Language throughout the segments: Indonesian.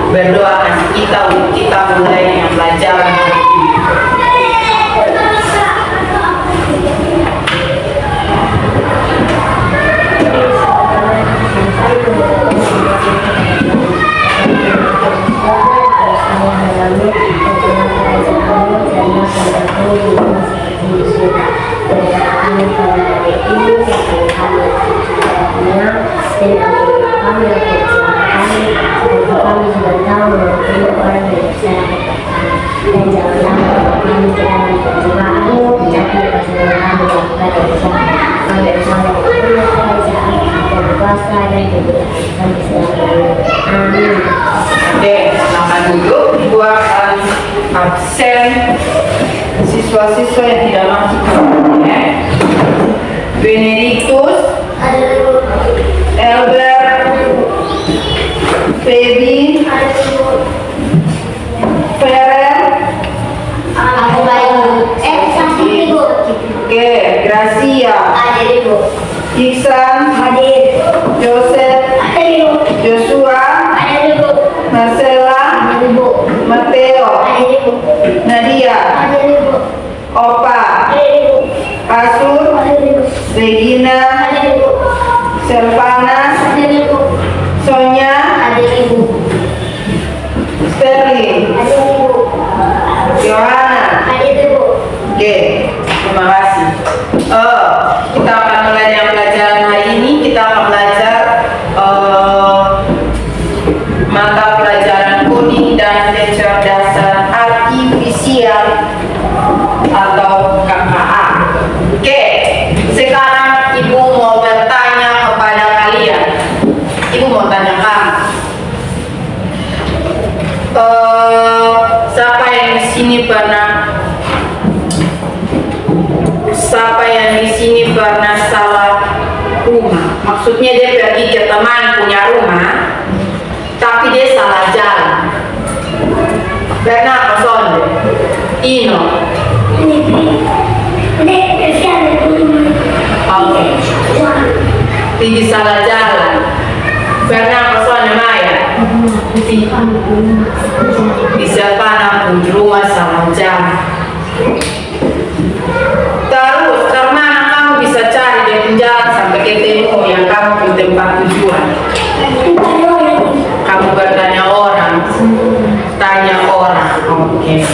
berdoa kasih kita untuk kita mulai pelajaran hari ini. Oke, silakan duduk buat absen siswa-siswa yang tidak masuk kelasnya. Benedictus, Albert, Feby, Feren, oke, Gracia, Iksan, Joseph, Joshua, Marcella, Mateo, Nadia, Opa, Asur, Regina, Selvana, Sonya, Sterling, Johanna. Oke, terima kasih. Kita akan mulai yang pelajaran hari ini. Kita akan belajar mata pelajaran coding dan kecerdasan artifisial atau KKA. Oke, sekarang Ibu mau bertanya kepada kalian. Ibu mau tanya kamu. Siapa yang di sini pernah salah rumah? Maksudnya dia pergi ke teman punya rumah, tapi dia salah jalan. Pernah apa sonde? Ino. Oke. Pergi salah jalan. Pernah apa sonde Maya? Bisa panah pun rumah salah jalan. Terus kemana kamu bisa cari di penjara sampai ketemu yang kamu di tempat tujuan? Kamu bertanya orang, tanya orang. Oke.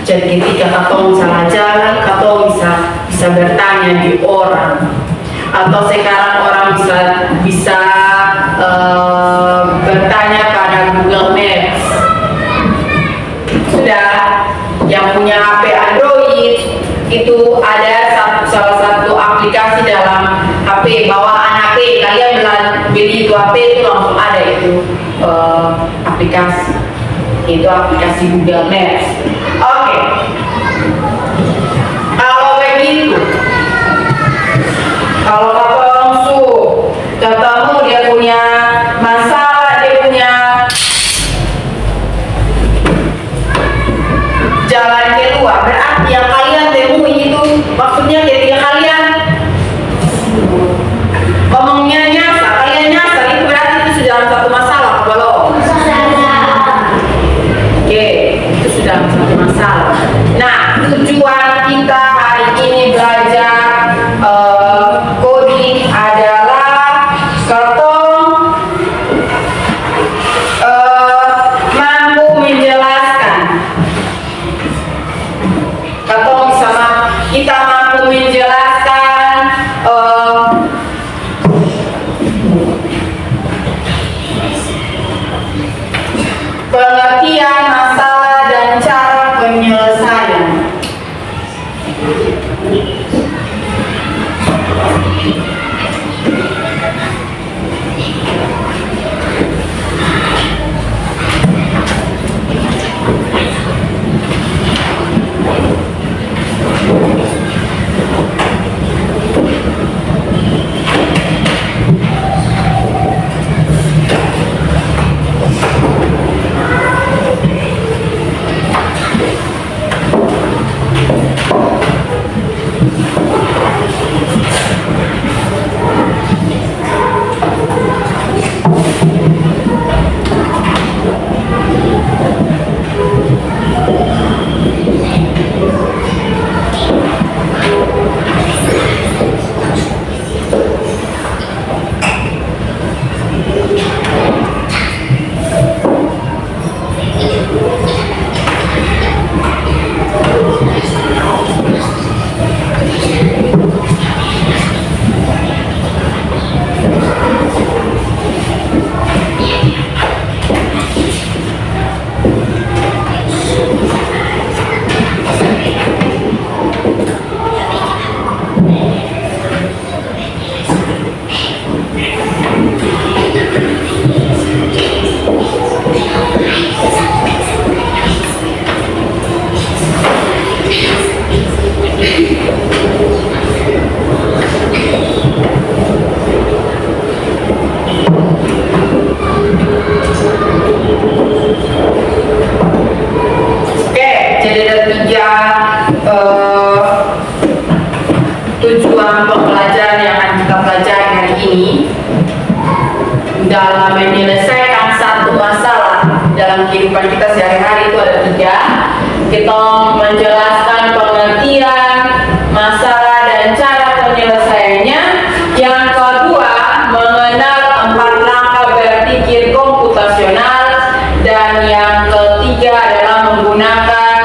Jadi ketika kamu salah jalan, kamu bisa bertanya di orang. Atau sekarang orang bisa bertanya pada Google Maps. Sudah, yang punya HP Android itu ada salah satu aplikasi dalam HP bawaan HP. Kalian beli itu HP itu langsung ada itu aplikasi. Itu aplikasi Google Maps. Oke. Kalau begitu, kalau ketemu dia punya masalah, dia punya jalan keluar, berarti yang kalian temui itu maksudnya ketika kalian ngomongnya nyasar, kalian nyasar itu berarti itu sudah satu masalah belum? Oke, itu sudah satu masalah. Nah, tujuan kita hari ini belajar coding adalah mampu menjelaskan. Kita mampu menjelaskan pengertian masalah dan cara penyelesaian. dalam kehidupan kita sehari-hari itu ada 3. Kita menjelaskan pengertian, masalah, dan cara penyelesaiannya. Yang kedua, mengenal 4 langkah berpikir komputasional. Dan yang ketiga adalah menggunakan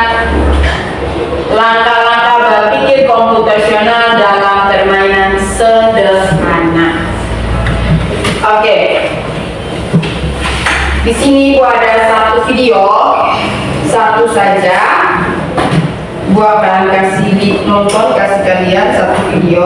langkah-langkah berpikir komputasional dalam permainan sederhana. Oke. Di sini Bu ada satu video, satu saja. Bu akan kasih nonton, kasih kalian satu video.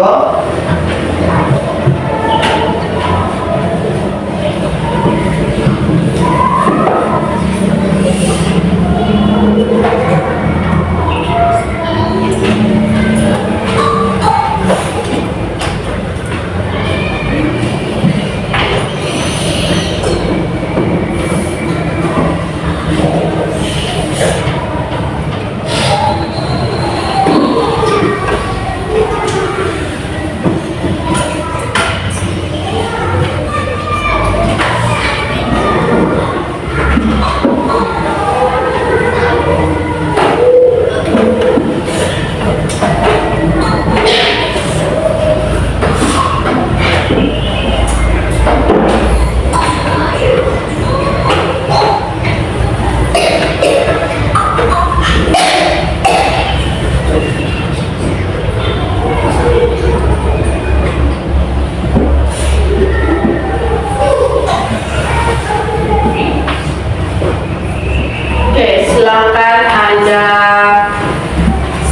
Silakan Anda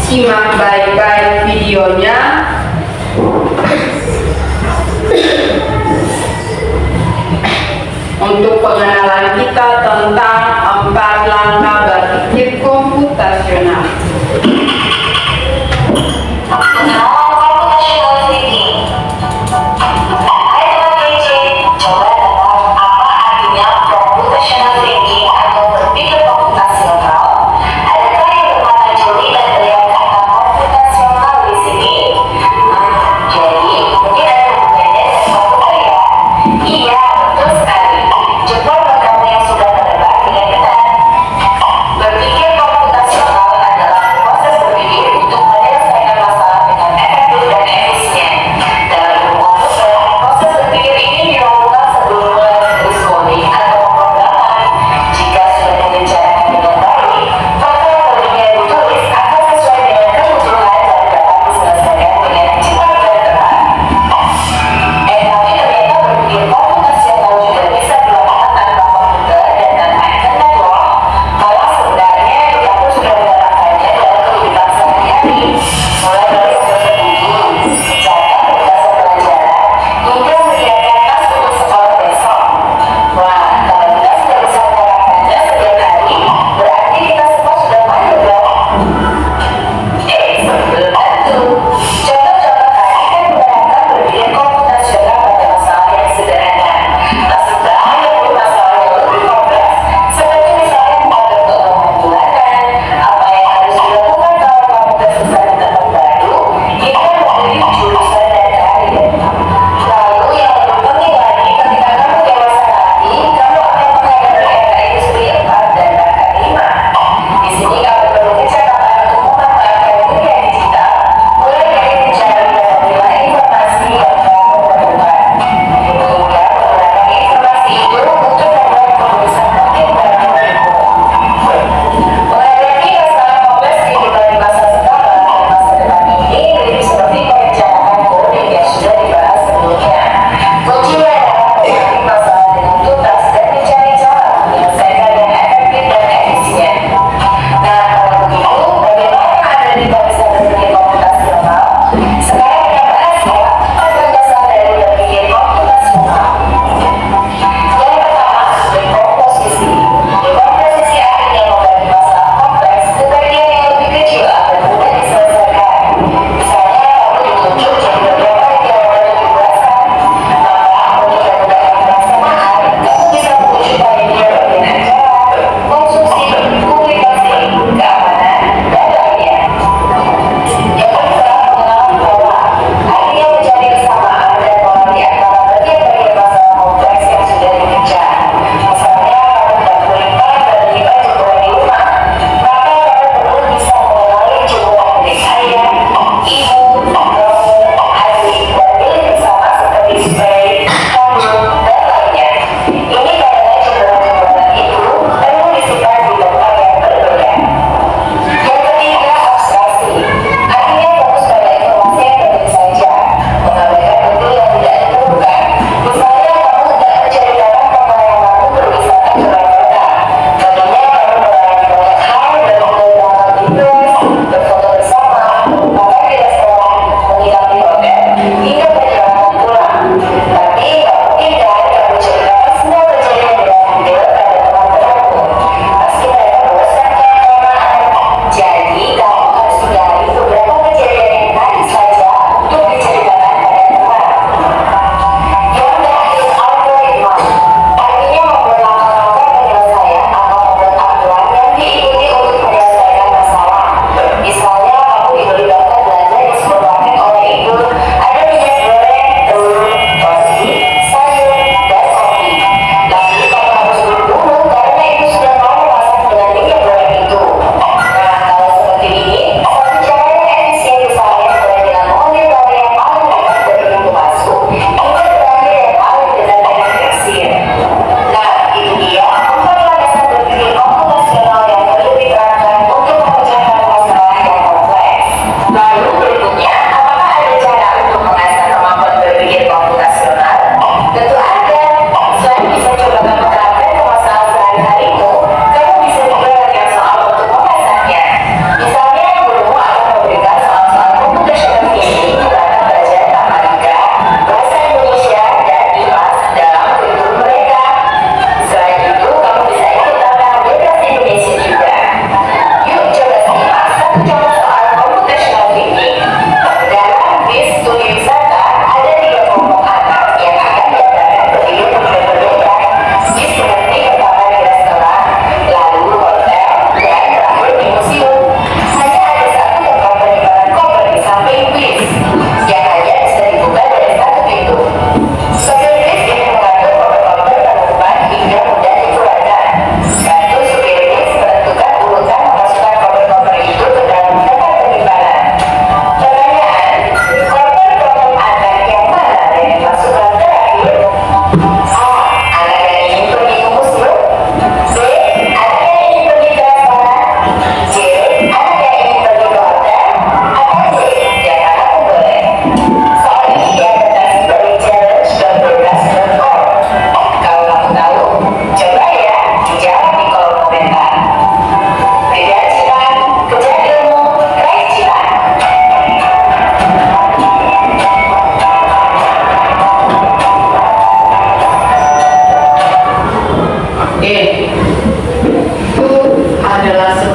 simak baik-baik videonya. Untuk pengenalan kita tentang 4 langkah berpikir komputasional. Iya, betul sekali. Jempol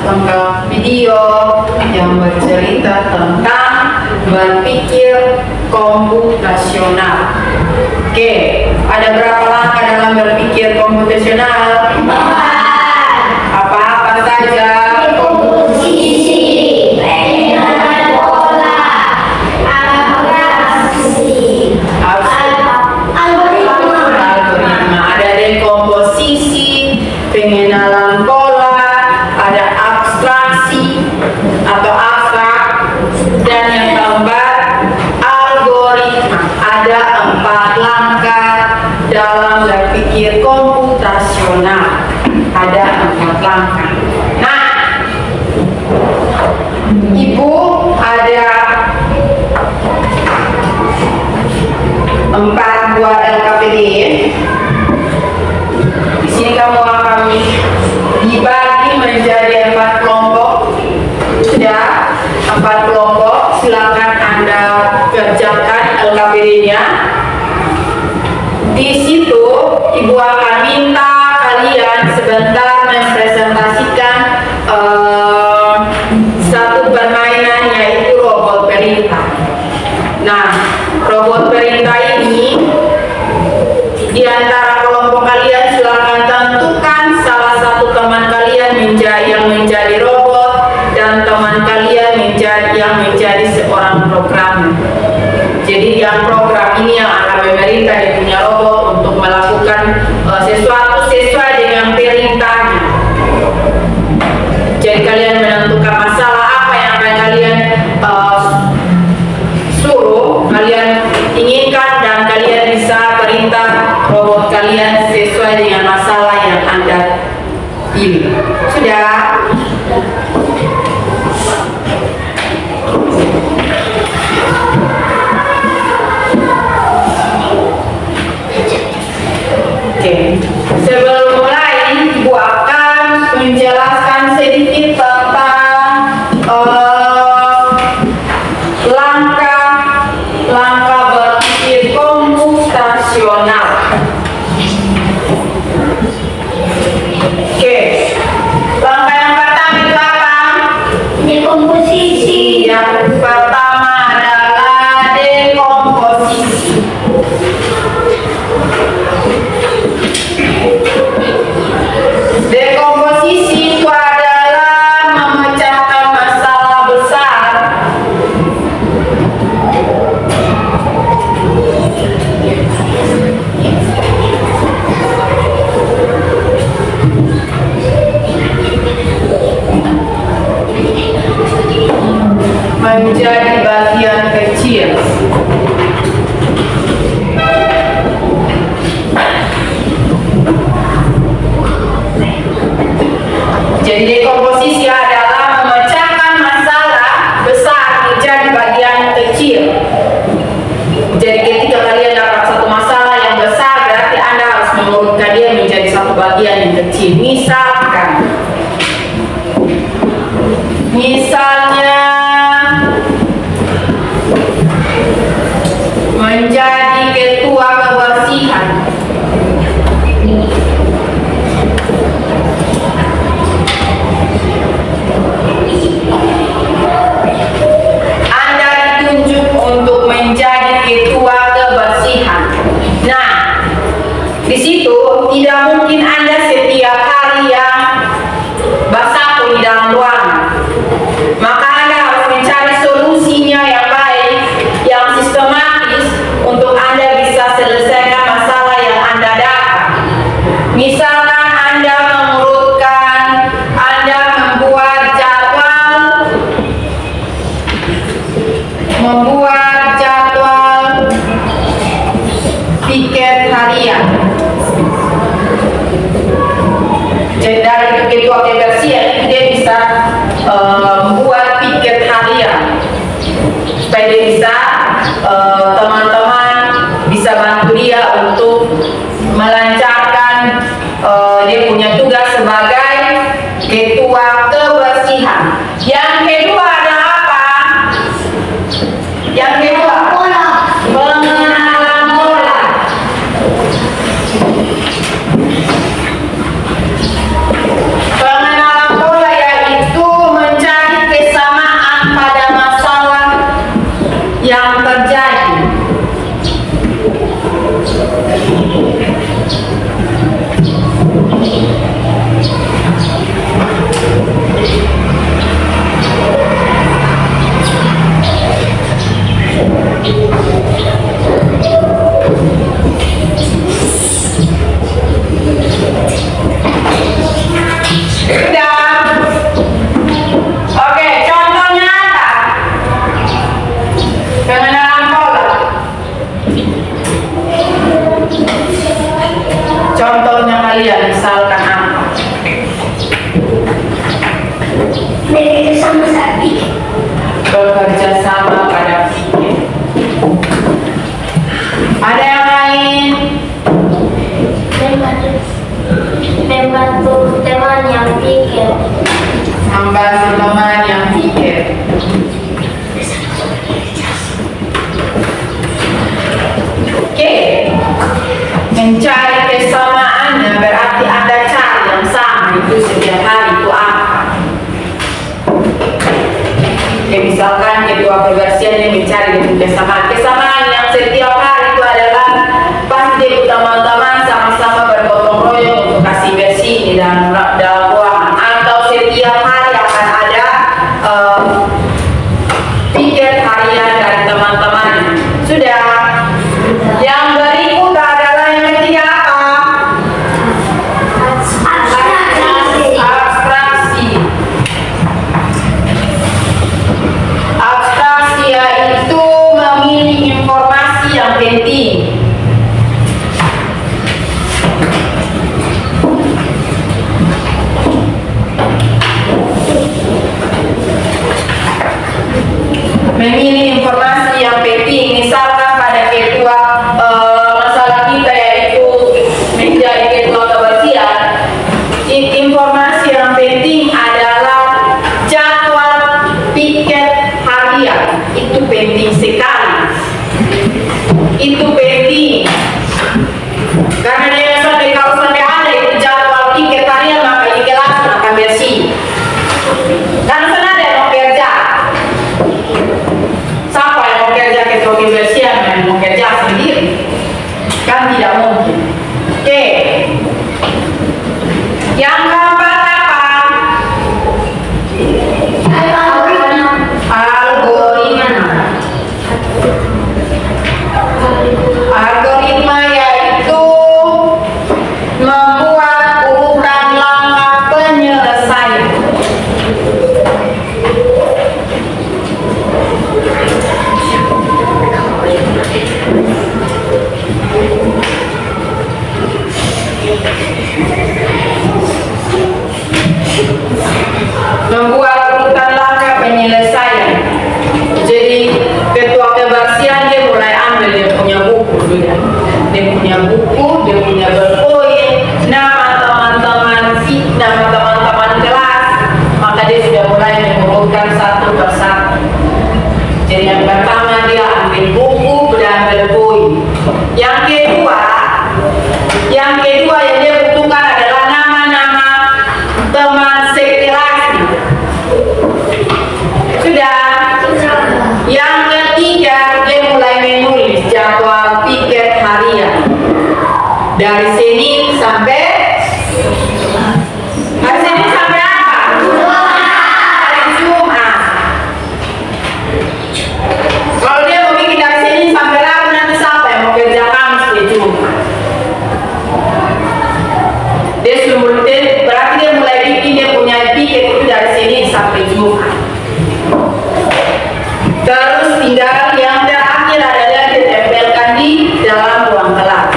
langkah video yang bercerita tentang berpikir komputasional. Oke, ada berapa langkah dalam berpikir komputasional? Apa-apa saja? Komposisi, pengenalan pola, abstraksi, Algoritma. Ada dekomposisi, pengenalan pola, ada abstraksi atau abstrak, dan yang keempat algoritma. Ada 4 langkah dalam berpikir komputasional. Ada 4 langkah. Nah, Ibu ada 4 buah LKPD. Di sini kamu akan dibagi menjadi 4 kelompok. Sudah 4 kelompok. Silakan Anda kerjakan LKPD-nya. Di situ Ibu akan minta kalian sebentar mempresentasikan satu permainan, yaitu robot perintah. Nah, robot perintah ini di antara kelompok kalian silakan tentukan salah satu teman kalian yang menjadi robot dan teman kalian yang menjadi seorang programmer. Jadi yang program ini yang akan memerintah dia punya robot untuk melakukan sesuatu sesuai dengan perintahnya. Jadi kalian menentukan masalah apa yang akan kalian suruh, kalian inginkan, dan kalian bisa perintah robot kalian sesuai dengan masalah yang Anda pilih. Sudah? Oke. Sebelum mulai, Ibu akan menjelaskan sedikit tentang langkah berpikir komputasional. Oke, langkah yang pertama itu apa? bekerja sama pada piket. Ada yang lain? Membantu teman yang pikir. Membantu teman yang pikir. Oke, mencari kesamaannya berarti Anda cari yang sama itu setiap hari itu apa? Oke, misalkan ketua kebersihan yang mencari kesamaan. Kesamaan yang setiap hari itu adalah pasti teman-teman sama-sama bergotong royong untuk kasih bersih di dalam ruangan, atau setiap hari akan ada piket harian dari teman-teman. Sudah. Yang berikut adalah yang ketiga apa? Abstraksi. Abstraksi yaitu memilih informasi yang penting. Memilih informasi yang penting, misalkan pada ketua masalah kita yaitu menjadi ketua kebersihan, informasi yang penting adalah jadwal piket harian. Itu penting sekali. Itu penting karena dia sampai kalau sampai ada itu jadwal piket harian, maka di kelas akan bersih. Karena sana ada yang mau kerja. Siapa yang mau kerja ketua kebersihan yang mau kerja sendiri? Kan tidak mungkin. Oke. Yang keempat apa? Algoritma. Algoritma yaitu membuat urutan langkah penyelesaian. Membuat urutan langkah penyelesaian. Jadi ketua kebersihan dia mulai ambil dia punya buku sudah. Dia punya buku, dia punya berpoin nama teman-teman kelas, maka dia sudah mulai mengurutkan satu persatu. Jadi yang pertama dia ambil buku dan berpoin. Yang kedua yang dia butuhkan adalah nama-nama teman sekelasnya. Sudah. Yang ketiga dia mulai menulis jadwal piket harian dari Senin sampai apa? Hari Jumat. Kalau dia mau bikin dari Senin sampai Rabu, nanti siapa yang mau kerja Kamis di Jumat? Berarti dia mulai bikin dia punya piket itu dari Senin sampai Jumat. Terus tinggal yang terakhir adalah ditempelkan di dalam ruang kelas.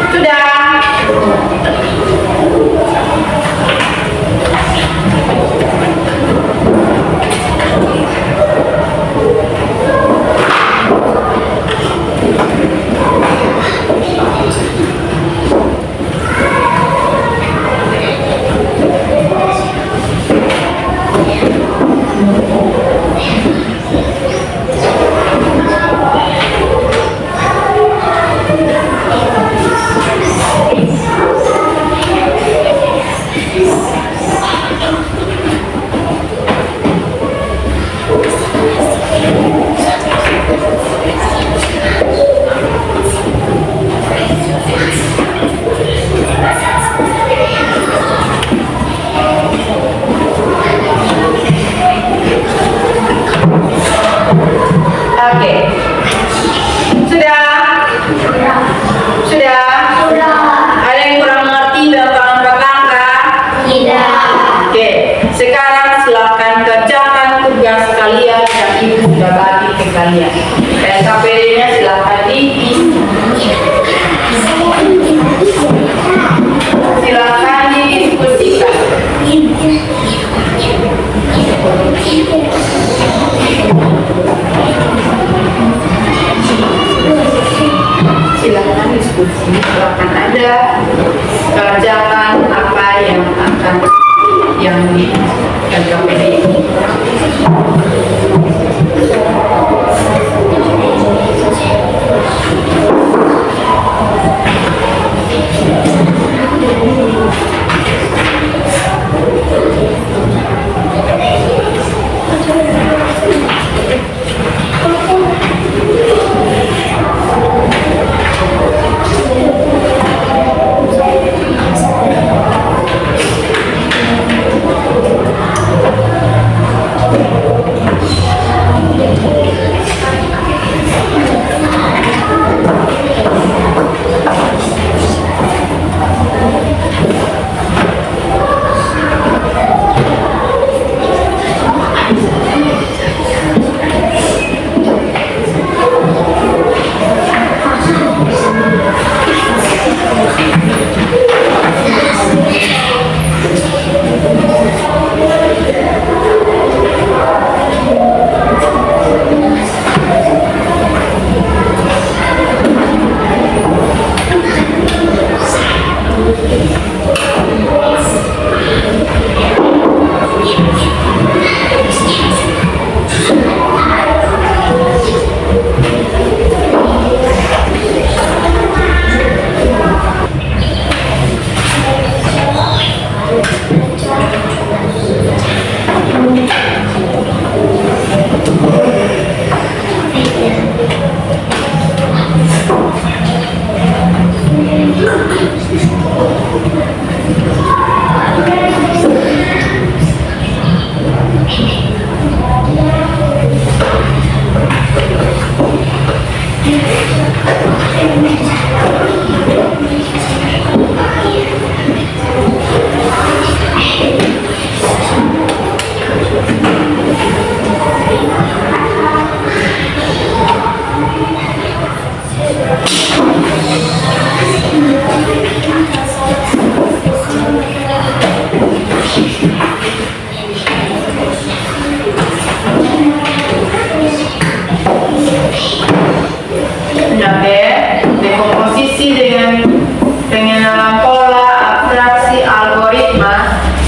Sudah. kalian. SKPD-nya silahkan didiskusikan.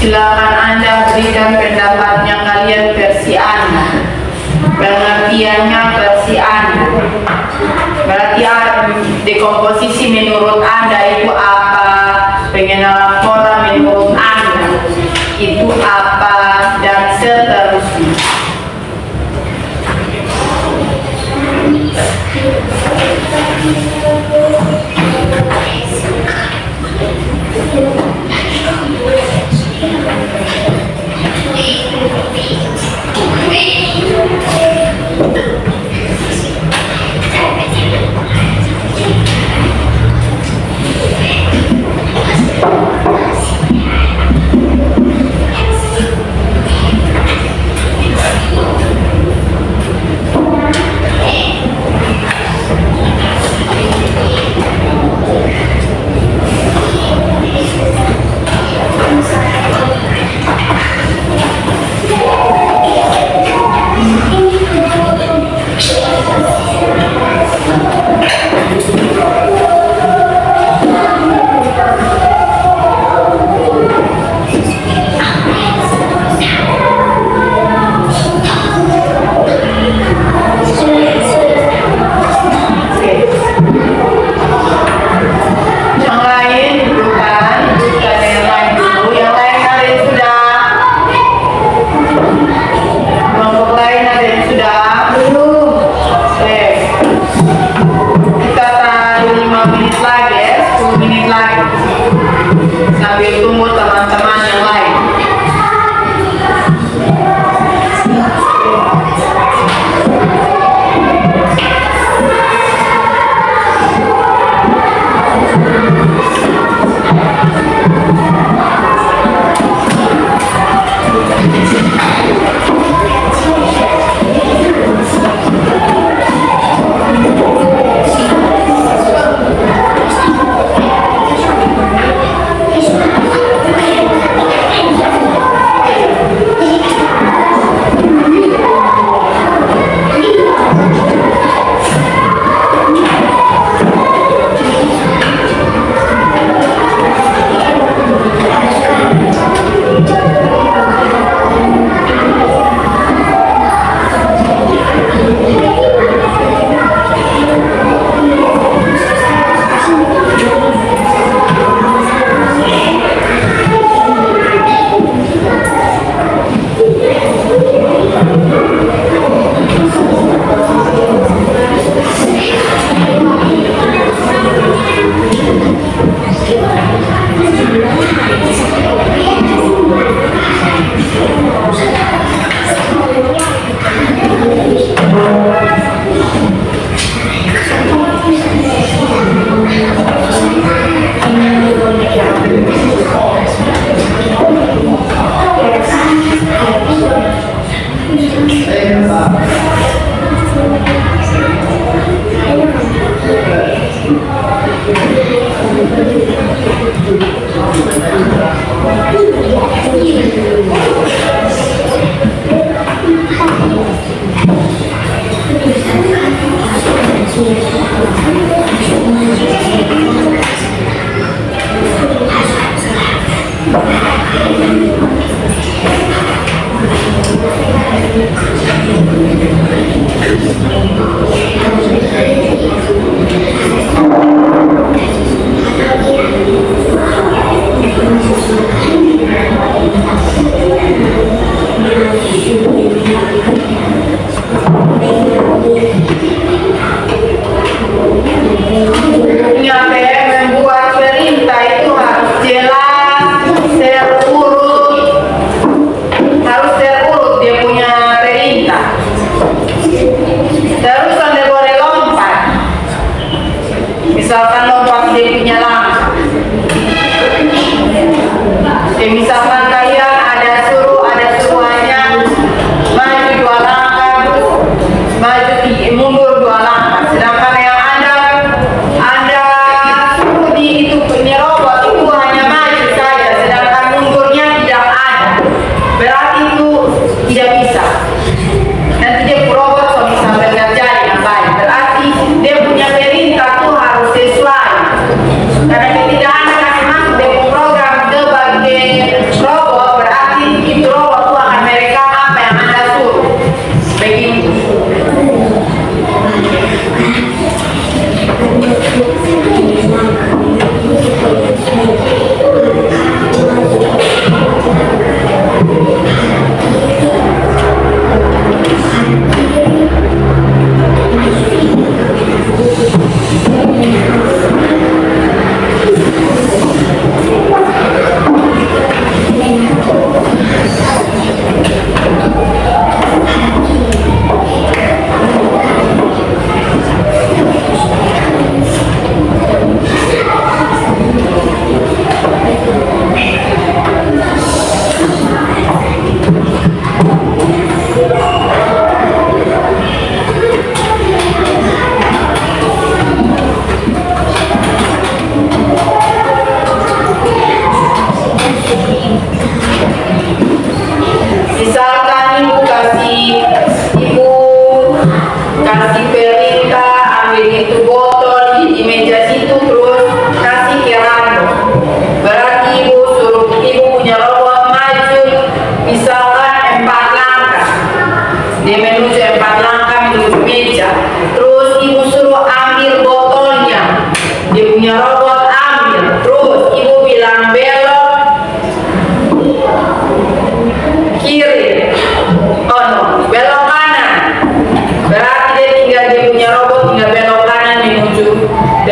Silakan Anda berikan pendapatnya kalian versi Anda. Pengertiannya versi Anda. Berarti dekomposisi menurut Anda itu apa? Pengenalan pola menurut Anda itu apa? Dan seterusnya. misalkan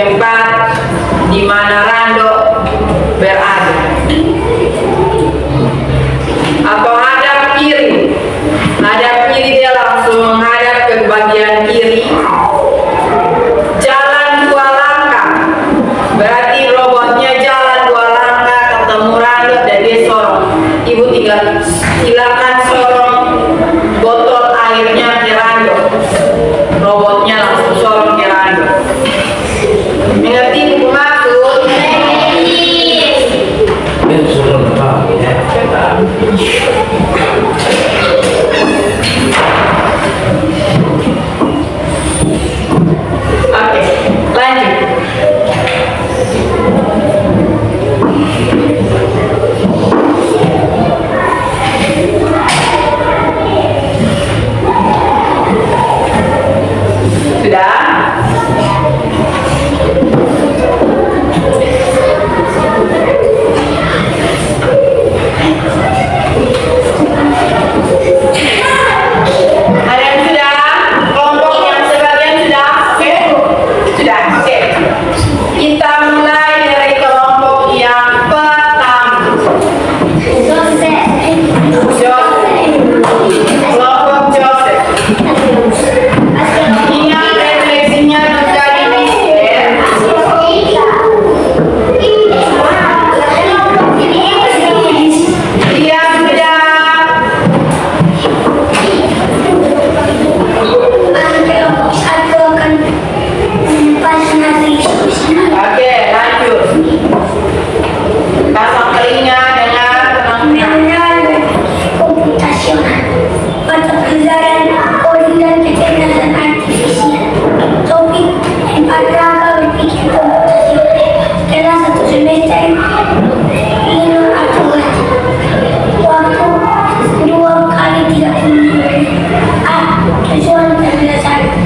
tempat di mana Rando berada. Atau hadap kiri. Hadap kiri dia langsung menghadap ke bagian kiri. Jalan 2 langkah. Berarti robotnya jalan 2 langkah ketemu Rando dan dia sorong. Ibu tinggal silakan sorong botol airnya ke Rando. Robotnya langsung sorong ke Rando. Mengerti buku maksud? Itu sudah lengkap ya. Oke, lanjut. Sudah? Ada yang sudah? Kelompok yang sebagian sudah? Oke? Sudah, oke. Kita mulai dari kelompok yang pertama. Joseph. Kelompok Joseph. Ingat refleksinya juga dimiskin. Iya, sudah. Aku akan menyimpan diskusi. Oke, lanjut. Pasang telinga dengan tenang. Mengenal komputasional, mata pelajaran coding dan kecerdasan artifisial. Topik 4 rangka berpikir komputasional. Kelas 1 semester 5 aturan. Waktu 2 kali 30 menit. A. Tujuan pembelajaran.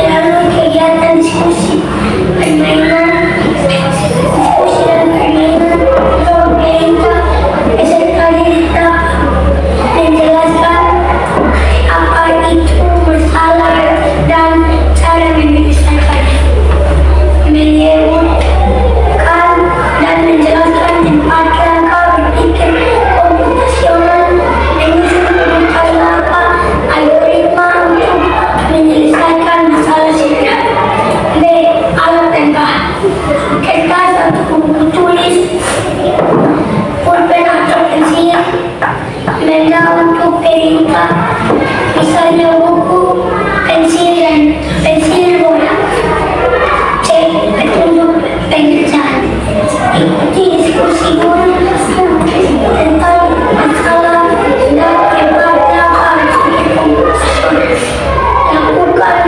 Melalui kegiatan diskusi, permainan, diskusi dan permainan, pemerintah SMK dapat menjelaskan apa itu masalah dan cara menyelesaikannya. Menyebutkan dan menjelaskan 4 rangka berpikir komputasional, menyusun urutan langkah algoritma untuk menyelesaikan masalah sederhana. B. Alat dan bahan. Kertas atau buku tulis, pulpen atau pensil, benda untuk perintah, misalnya buku, pensil dan pensil bola. C. Petunjuk pengerjaan. Ikuti diskusi guru tentang masalah dan hebatnya berpikir komputasional. Lakukan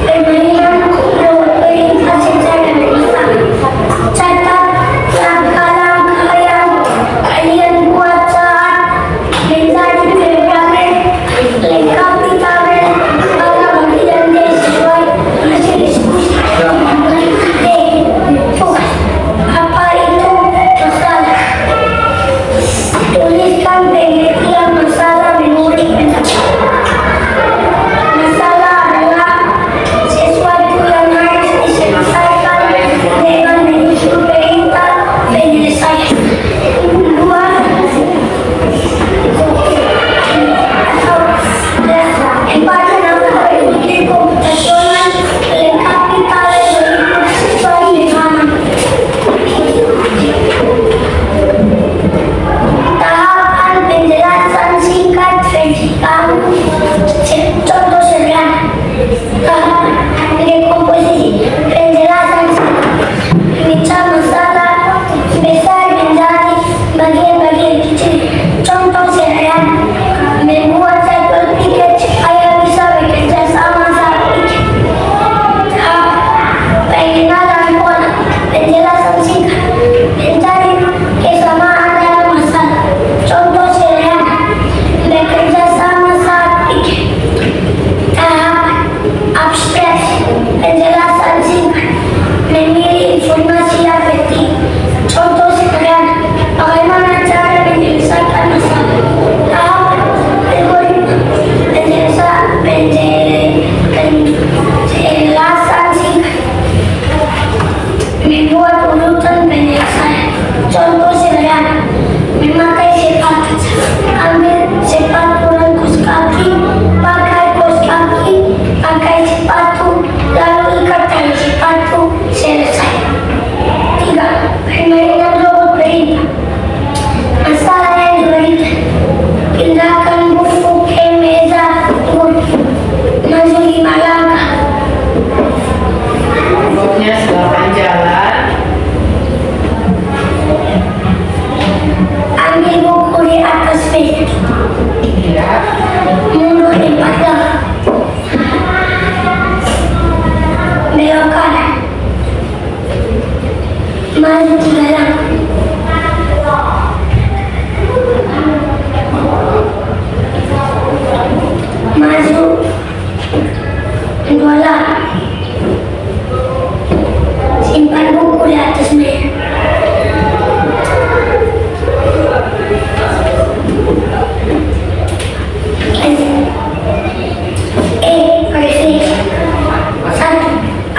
permainan robot perintah secara berulang. Catat langkah-langkah yang kalian buat saat menjadi programmer. Lengkapi tabel pada bagian D sesuai hasil diskusi. D. Tugas. Apa itu masalah? Tuliskan pengertian masalah menurut pendapat. Masalah adalah sesuatu yang harus diselesaikan dengan menyusun perintah penyelesaian. 2. Empat rangka berpikir komputasional, lengkapi tabel berikut sesuai dengan tahapan penjelasan Iya. Mundur 4 langkah. Belok kanan. Maju 3 langkah. Maju 2 langkah. Simpan buku di atas meja. Perfect.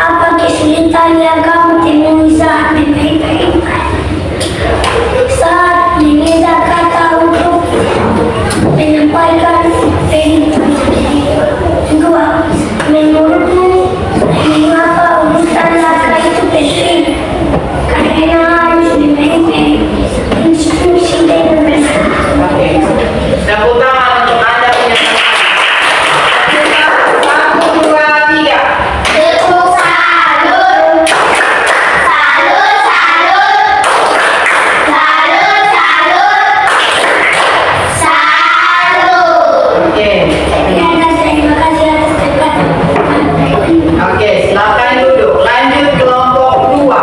Apa kesulitan yang kamu temui saat membaca? Saat mengejar kata untuk menyampaikan perintah. 2. Menurutmu, mengapa urusan naskah itu penting? Karena harus memiliki instruksi dengan benar. Oke. Tepuk tangan untuk Anda punya satu, dua, tiga. Tepuk salut. Salut, salut. Salut, salut. Salut. Oke. Terima kasih atas kesempatan. Oke, silakan duduk. Lanjut kelompok 2.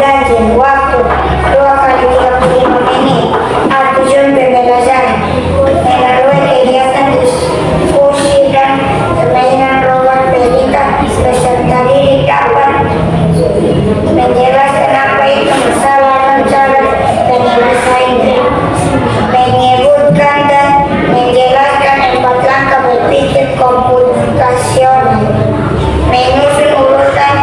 Rajin waktu 2 kali 35 menit. Tujuan pembelajaran melalui kegiatan diskusi dan permainan robot pelita beserta diri dapat menjelaskan apa itu masalah dan cara penyelesaiannya, menyebutkan dan menjelaskan 4 langkah berpikir komputasional, menyusun urutan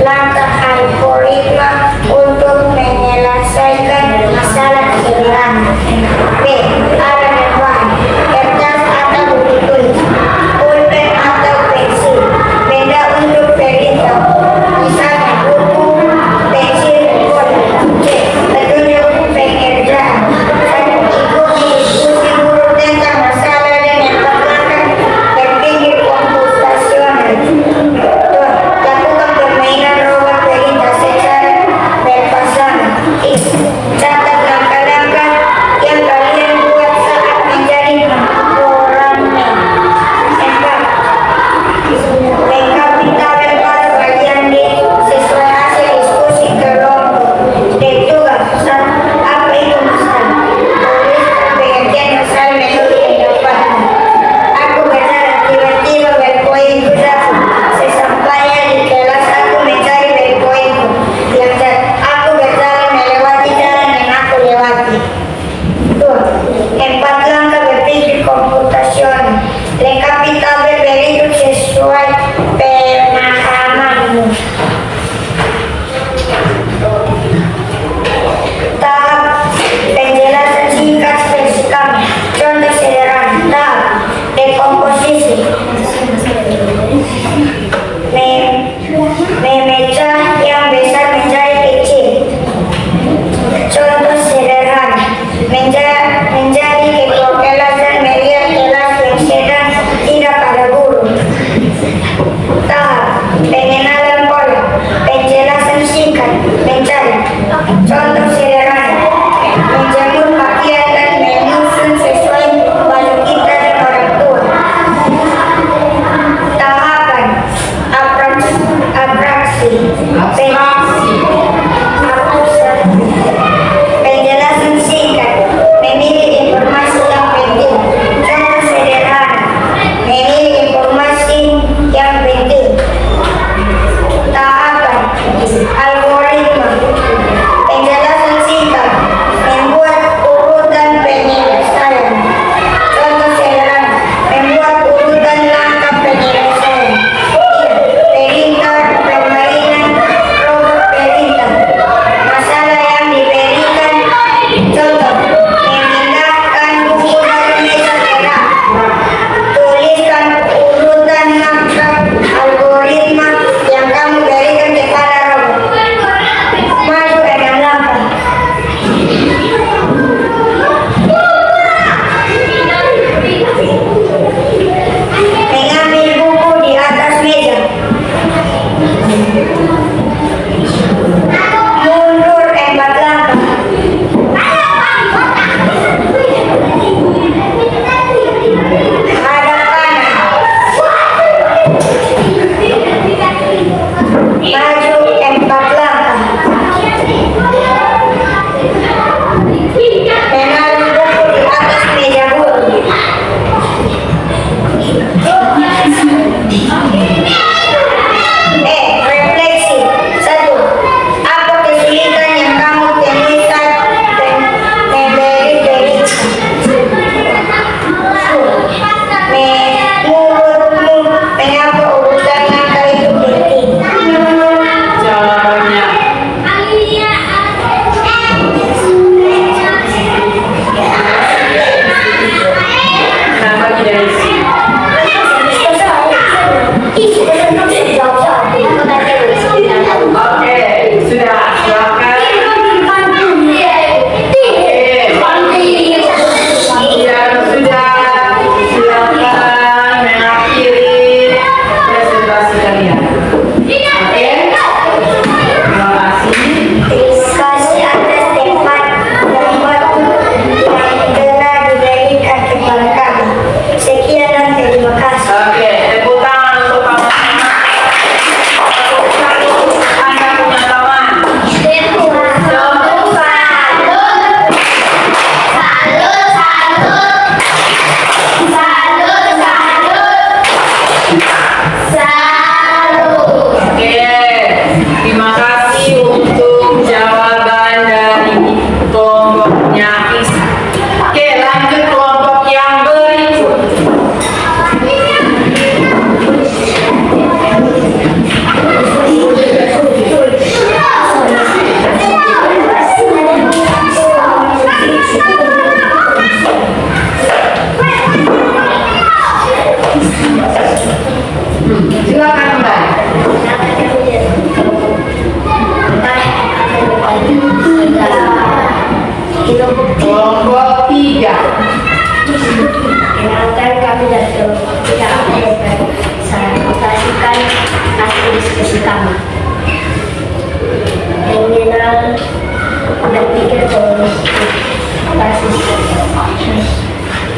langkah algoritma untuk menyelesaikan masalah sederhana. B. Arah dan bahan, kertas atau buku tulis, pulpen atau pensil, benda untuk perintah, misalnya buku, pensil, bola. C. Petunjuk pengerjaan, ikuti diskusi guru tentang masalah dan 4 langkah berpikir komputasional. 2. Lakukan permainan robot perintah secara berpasangan. Catat langkah-langkah yang kalian buat saat menjadi programmer. 4. Lengkapi tabel pada bagian D sesuai hasil diskusi kelompok. D. Tugas 1. Apa itu masalah? Tuliskan pengertian masalah metode yang dapatkan. Aku berjalan tiba-tiba berpoinku 1. Sesampainya di kelas aku mencari berpoinku. Yang 1. Aku berjalan melewati jalan yang aku lewati. 2. 4 langkah berpikir komputasional. Lengkapi tabel berikut sesuai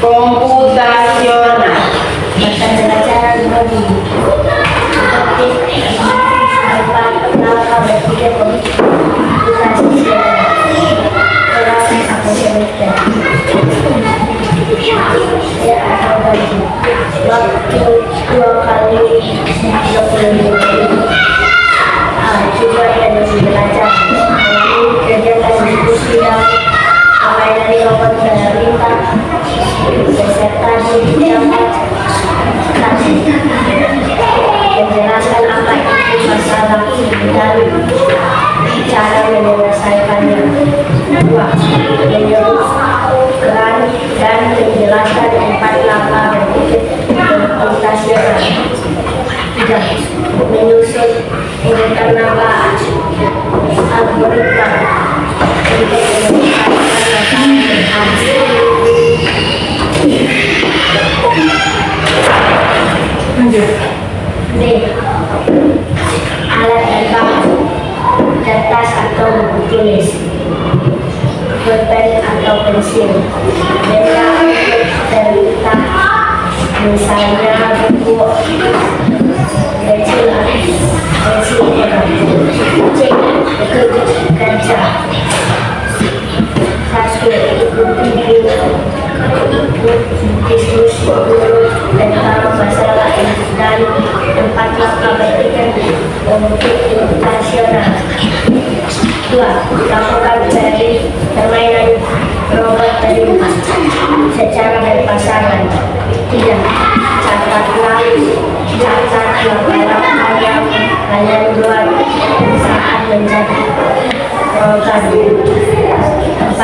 Komputasional. Mata pelajaran bagi langkah berpikir komputasi dalam satu semester. Ya atau bagi waktu 2 kali 20 menit. Juga yang belajar kegiatan diskusi dan mulai dari robot pemerintah beserta menjelaskan apa itu masalah dan cara menyelesaikannya. 2. Menyuruhkan dan menjelaskan 4 langkah berpikir komputasional. 3. Menyusun urutan nama algoritma untuk menyelesaikan masalah B. Alat dan bahan, kertas atau buku tulis, pulpen atau pensil, benda untuk terlihat, misalnya buku pensil C. Buku kerja. 1. Ikuti diskusi dulu tentang masalah dan 4 langkah berpikir komputasional. 2. Lakukan permainan robot terlibat secara berpasangan. 3. Catatlah langkah yang kalian buat saat menjadi program. 4.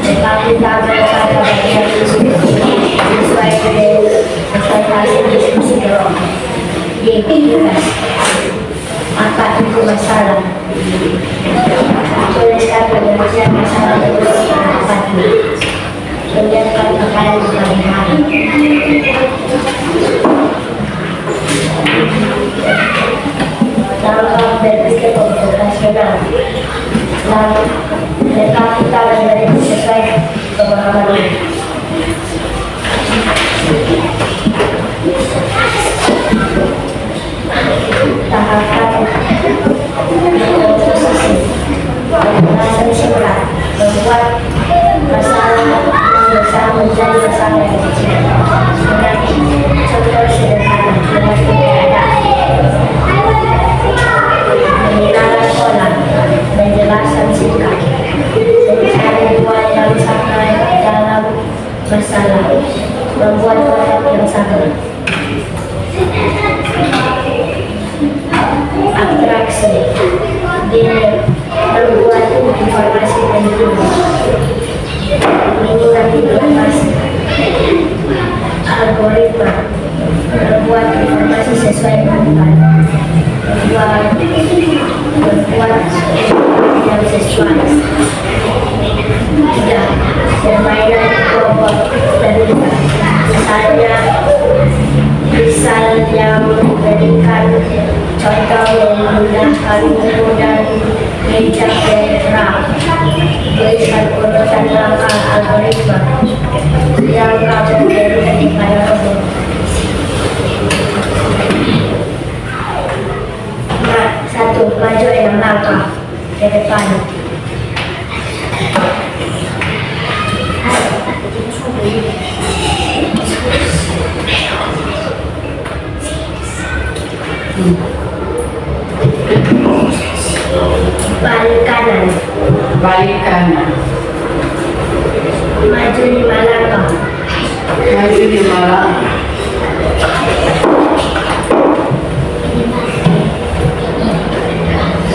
Tetapi tabel pada bagian sesuai dengan hasil diskusi dorong. D. Tugas. Apa itu masalah? Tuliskan penyelesaian masalah menurut pendapatmu. Menyiapkan pakaian sehari-hari. Langkah berpikir komputasional. Letak kita menjadi sesuai pemahaman. Tahapan komposisi. Pembahasan singkat membuat masalah yang besar menjadi masalah yang kecil. Contoh sederhana dengan keadaan mengenal pola, penjelasan singkat, mencari buah yang sama dalam masalah, membuat kotak yang sama. Abstraksi, membuat informasi penting, minimal informasi. Algoritma, membuat informasi sesuai kebutuhan, membuat yang sesuai. 3. Permainan kelompok terlibat, misalnya memberikan contoh menggunakan buku dan meja bergerak. Tuliskan urutan langkah algoritma yang kamu beri pada robot. 1. Maju 6 langkah ke depan. Balik kanan. Balik kanan. Maju 5 langkah. Maju 5 langkah.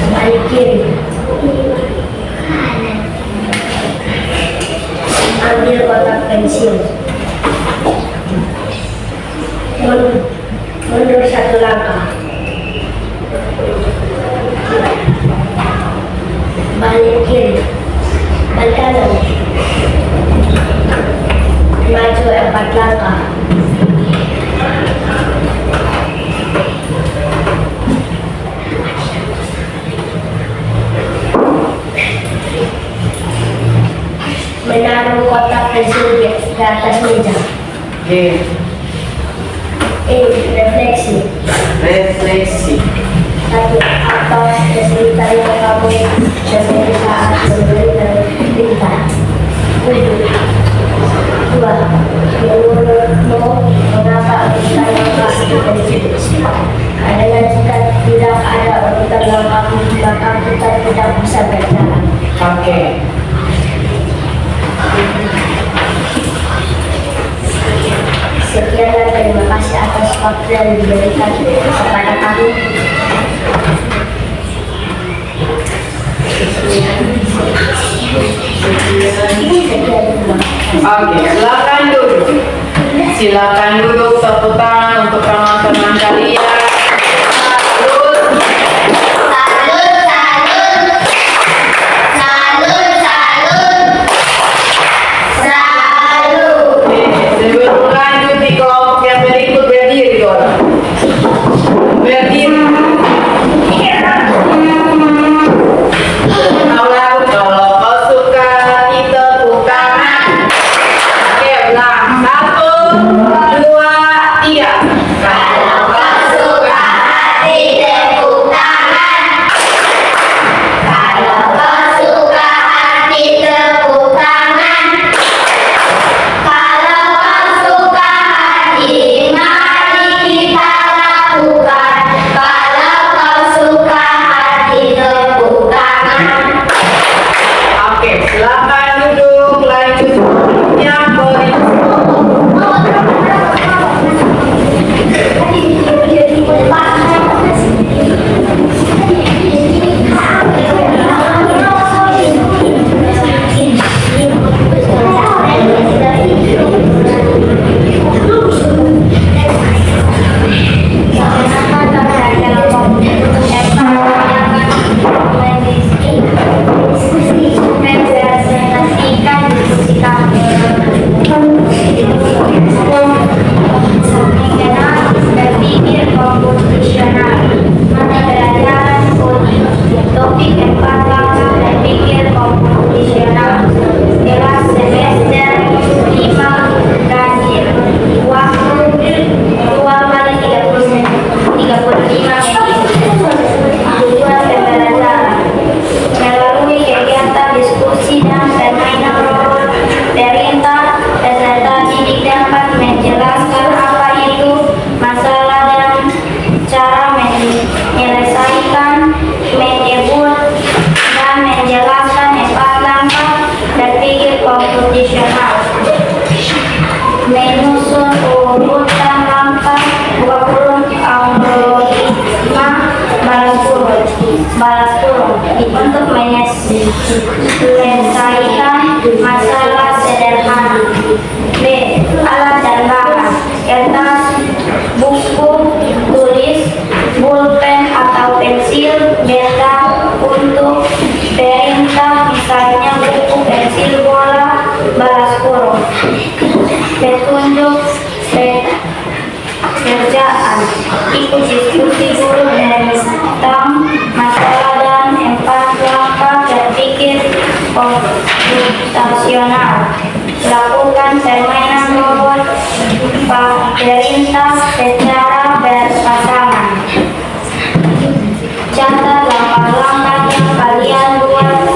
Balik kiri. Ambil kotak pensil. Mundur 1 langkah. Balik kiri. Balik kanan. Maju 4 langkah. pensil di atas meja. Oke. Refleksi. Refleksi. 1. Apa kesulitan yang kamu temui saat membeli dan pintar? 2. Menurutmu mengapa kita lengkap pensil? Karena jika tidak ada urutan lengkap, maka kita tidak bisa berjalan. Oke. Sekian dan terima kasih atas waktu yang diberikan kepada kami. Oke, silakan duduk. Silakan duduk, tepuk tangan untuk teman-teman kalian. Oke, sebelum lanjut di kelompok yang berikut, berdiri dulu. Berdiri. Kalau kau suka hati tepuk tangan. Oke, ulang. 1, 2, 3. Kalau kau suka hati tepuk tangan. Kalau kau suka hati tepuk tangan. Kalau kau suka hati, mari kita lakukan. Kalau kau suka hati tepuk tangan. Oke, silakan duduk. Lanjut yang berikut. Topik 4 langkah berpikir komputasional. Kelas semester 5 Brazil. Waktu 2 kali 35 menit. Tujuan pembelajaran melalui kegiatan diskusi dan permainan robot. Perintah peserta didik dapat menjelaskan apa itu masalah dan cara menyelesaikan, menyebut dan menjelaskan 4 langkah berpikir komputasional, menyusun urutan langkah 20 algoritma balas kurung untuk menyelesaikan masalah sederhana. B. Alat dan bahan: kertas, buku tulis, pulpen atau pensil, benda untuk perintah, misalnya buku, pensil, bola, balas kurung. Petunjuk kerjaan: ikut diskusi guru tentang masalah dan 4 langkah berpikir komputasional. Lakukan permainan robot perintah secara berpasangan. Catat langkah-langkah yang kalian buat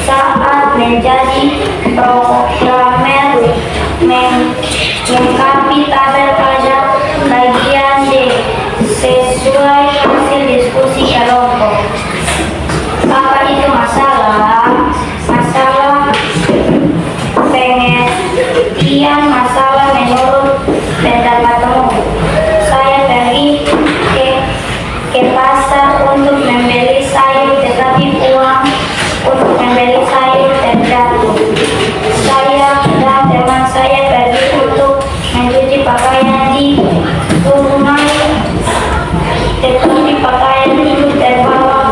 saat menjadi programmer. Lengkapi tabel pada bagian D sesuai hasil diskusi kelompok. Apa itu masalah? Masalah pengertian masalah menurut pendapatmu. Saya pergi ke pasar untuk membeli sayur, tetapi uang untuk membeli sayur terjatuh. Saya dan teman saya pergi untuk mencuci pakaian di sungai, tetapi pakaian itu terbawa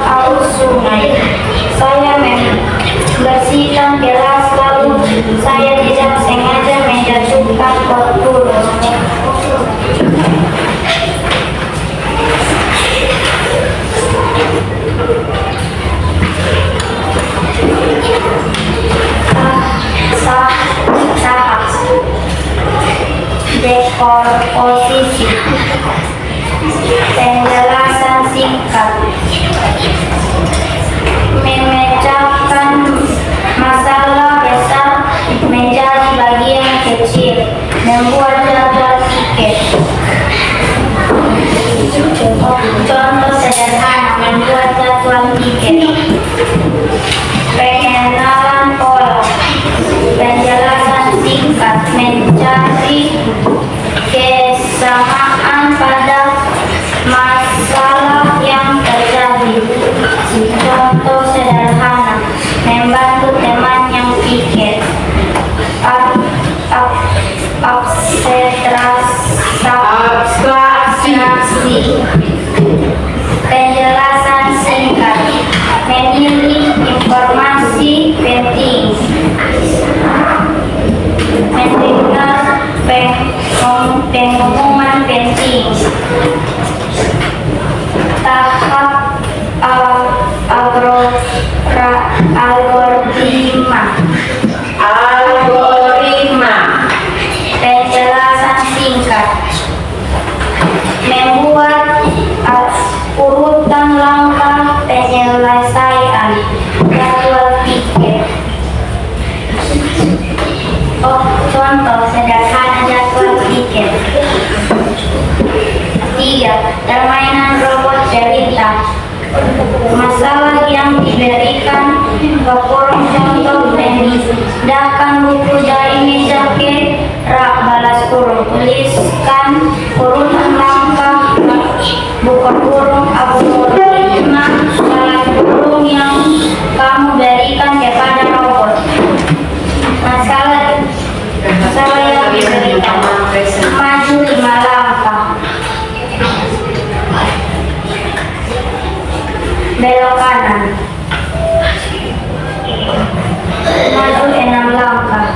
permainan robot cerita. Masalah yang diberikan ke kurung contoh memindahkan buku dari meja ke rak balas kurung. Tuliskan urutan langkah buka kurung Abu Nurul 5 balas kurung yang kamu berikan kepada robot. Masalah yang diberikan maju 5 langkah, belok kanan, maju 6 langkah,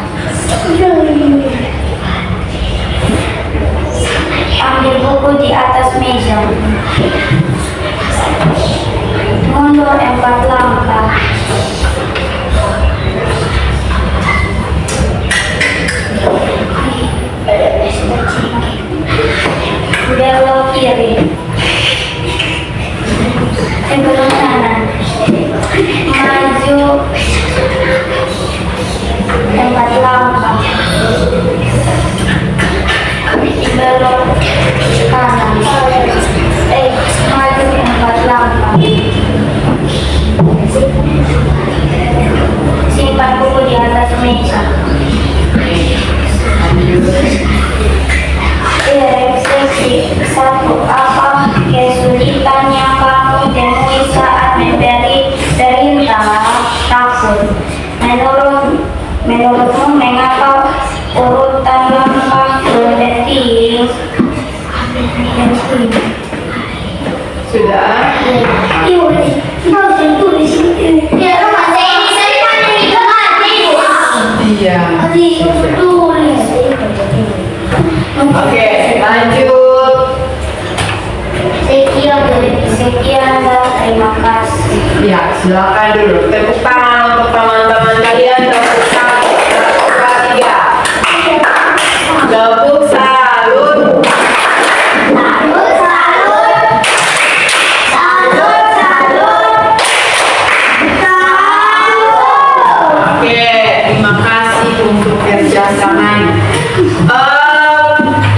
ambil buku di atas meja, mundur 4 langkah, belok kiri, belok kanan, maju 4 langkah, belok kanan, maju 4 langkah, simpan buku di atas meja. Refleksi 1. Apa kesulitan yang kamu temui saat memberi perintah? Takut. Menurutmu mengapa urutan langkah penting? Sudah? Iya. Oke, lanjut. Sekian dan terima kasih. Ya, silakan dulu. Tepuk tangan untuk teman-teman kalian. Tepuk tangan. Tepuk salut. Oke, terima kasih untuk kerjasamanya.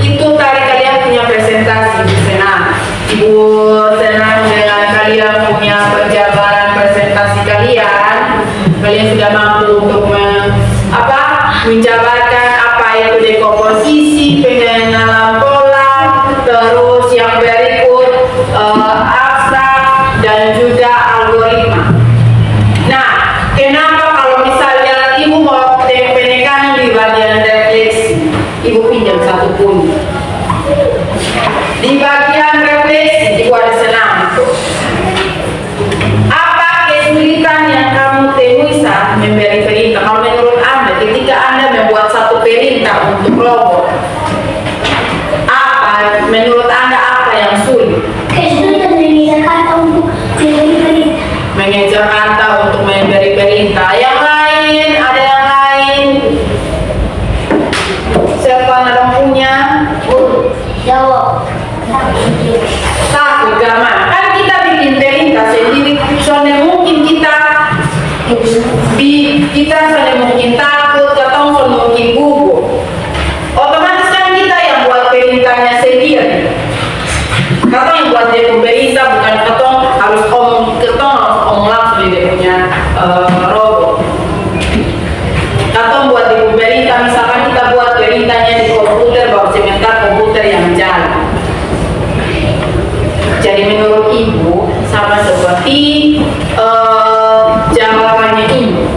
Itu tadi kalian punya presentasi, Ibu senang. Ibu senang dengan kalian punya penjabaran presentasi kalian. Kalian sudah mampu untuk menjabarkan apa itu dekomposisi, pengenalan pola, terus yang berikut abstrak dan juga algoritma. Nah, kenapa kalau misalnya ibu mau penekanan di bagian refleksi, ibu pinjam satu pun. Di bagian refleksi ibu ada senam. Apa kesulitan yang kamu temui saat memberi perintah? Kalau menurut Anda, ketika Anda membuat satu perintah untuk robot, apa menurut Anda apa yang sulit? Kesulitan mengejar kata untuk memberi perintah. Mengejar kata untuk memberi perintah. Yang lain, ada yang lain? Siapa yang punya? Jawab. Takut gimana? Kan kita bikin perintah sendiri, soalnya mungkin kita soalnya mungkin takut, atau soalnya mungkin gugup. Otomatis kan kita yang buat perintahnya sendiri. Katong yang buat dia perintah, bukan katong harus omong langsung di dia punya robot. Katong buat dia perintah, misalkan kita buat perintahnya di komputer, baru sebentar komputer yang jalan. Jadi menurut ibu sama seperti jawabannya ini.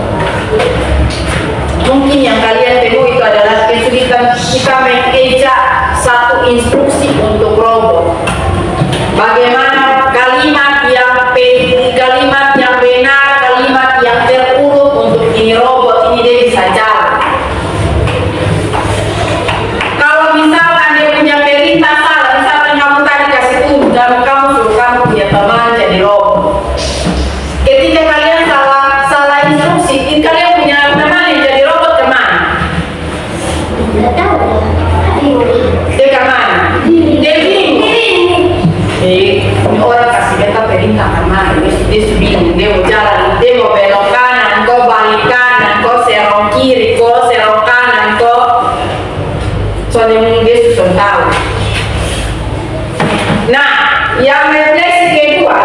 Mungkin yang kalian temui itu adalah kesulitan kita mengejar satu instruksi untuk robot. Bagaimana kalimat yang benar, kalimat yang terurut untuk ini robot ini dia bisa jalan. Kalau misalkan dia punya perintah salah, misalkan kamu tadi kasih tugas dan kamu suruh kamu punya teman jadi robot. Ketika kalian salah instruksi, kalian punya teman yang jadi robot kemana? Tidak tahu. Dia kemana? Dia bingung. Orang kasih beta perintah kemana? Dia bingung. Dia mau jalan, dia mau belok kanan, kau balik kanan, kau serong kiri, kau serong kanan, kau. Soalnya dia sudah tahu. Nah, Yang refleksi kedua,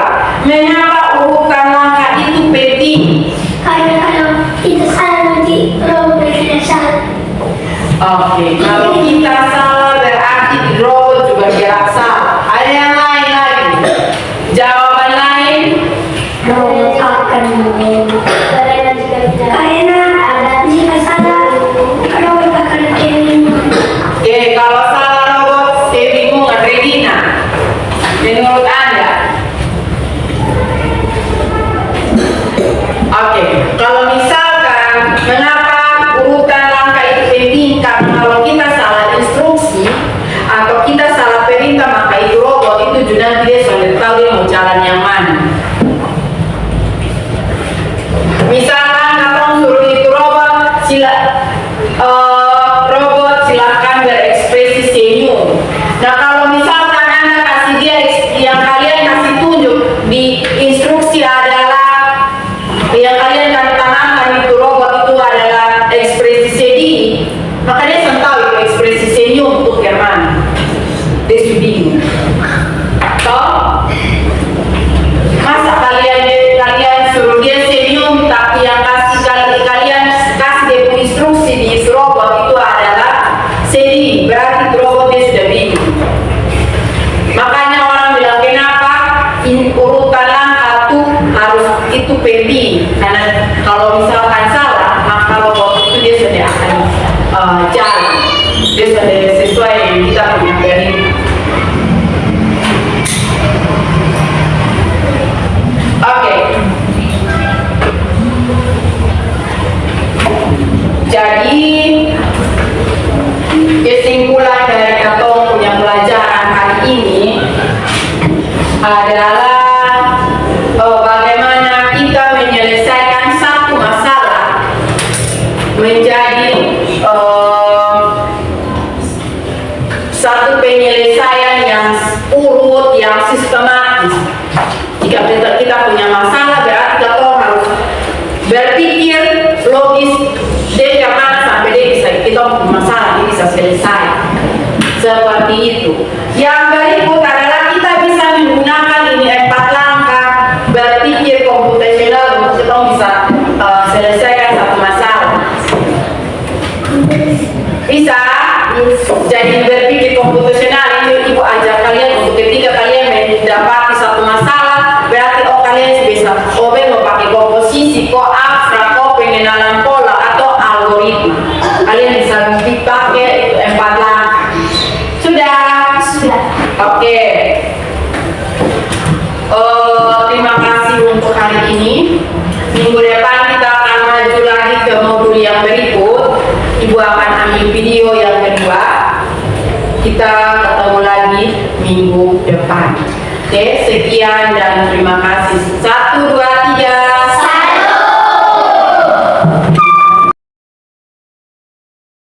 mengapa urutan langkah itu penting? Karena kalau kita salah nanti robot tidak salah. Oke, kalau kita salah berarti robot juga gerak salah. Ada yang lain lagi? Jawaban lain? Robot akan karena jika salah robot akan kebingungan. Oke, kalau salah robot kebingungan. Regina, menurut Anda? Oke, kalau misalkan mengapa urutan langkah itu penting? Karena kalau kita salah instruksi atau kita salah perintah, maka itu robot itu juga dia sudah tahu dia mau jalan yang mana. Misalkan abang suruh itu robot silakan berekspresi senyum. Nah kalau misalkan Anda kasih dia yang kalian kasih tunjuk di instruksi adalah yang kalian akan tanamkan itu robot itu adalah ekspresi sedih, maka dia akan tahu itu ekspresi senyum untuk yang mana. Dia sudah bingung. Toh? Masa kalian suruh dia senyum tapi yang kalian kasih dia instruksi di robot itu adalah sedih, berarti robot dia sudah bingung. Makanya orang bilang kenapa urutan langkah itu harus itu penting, karena kalau misalkan salah maka robot itu dia sudah akan jalan, dia sudah sesuai dengan kita punya perintah. Oke. Jadi kesimpulan dari atau punya pelajaran hari ini adalah bagaimana kita menyelesaikan satu masalah menjadi satu penyelesaian yang urut, yang sistematis. Jika kita punya masalah, berarti kita harus berpikir logis dari mana sampai kita punya masalah ini bisa selesai. Seperti itu. Yang berikut adalah kita bisa menggunakan ini 4 langkah berpikir komputasional untuk kita bisa selesaikan satu masalah. Bisa? Jadi berpikir komputasional ini ibu ajak kalian untuk ketika kalian mendapati satu masalah, berarti kalian bisa mau pakai komposisi, abstrak, pengenalan pola atau algoritma. Kalian bisa dipakai itu 4 langkah. Sudah? Oke. Terima kasih untuk hari ini. Minggu depan kita akan maju lagi ke modul yang berikut. Ibu akan ambil video yang kedua. Kita ketemu lagi minggu depan. Oke, sekian dan terima kasih. 1, 2, 3.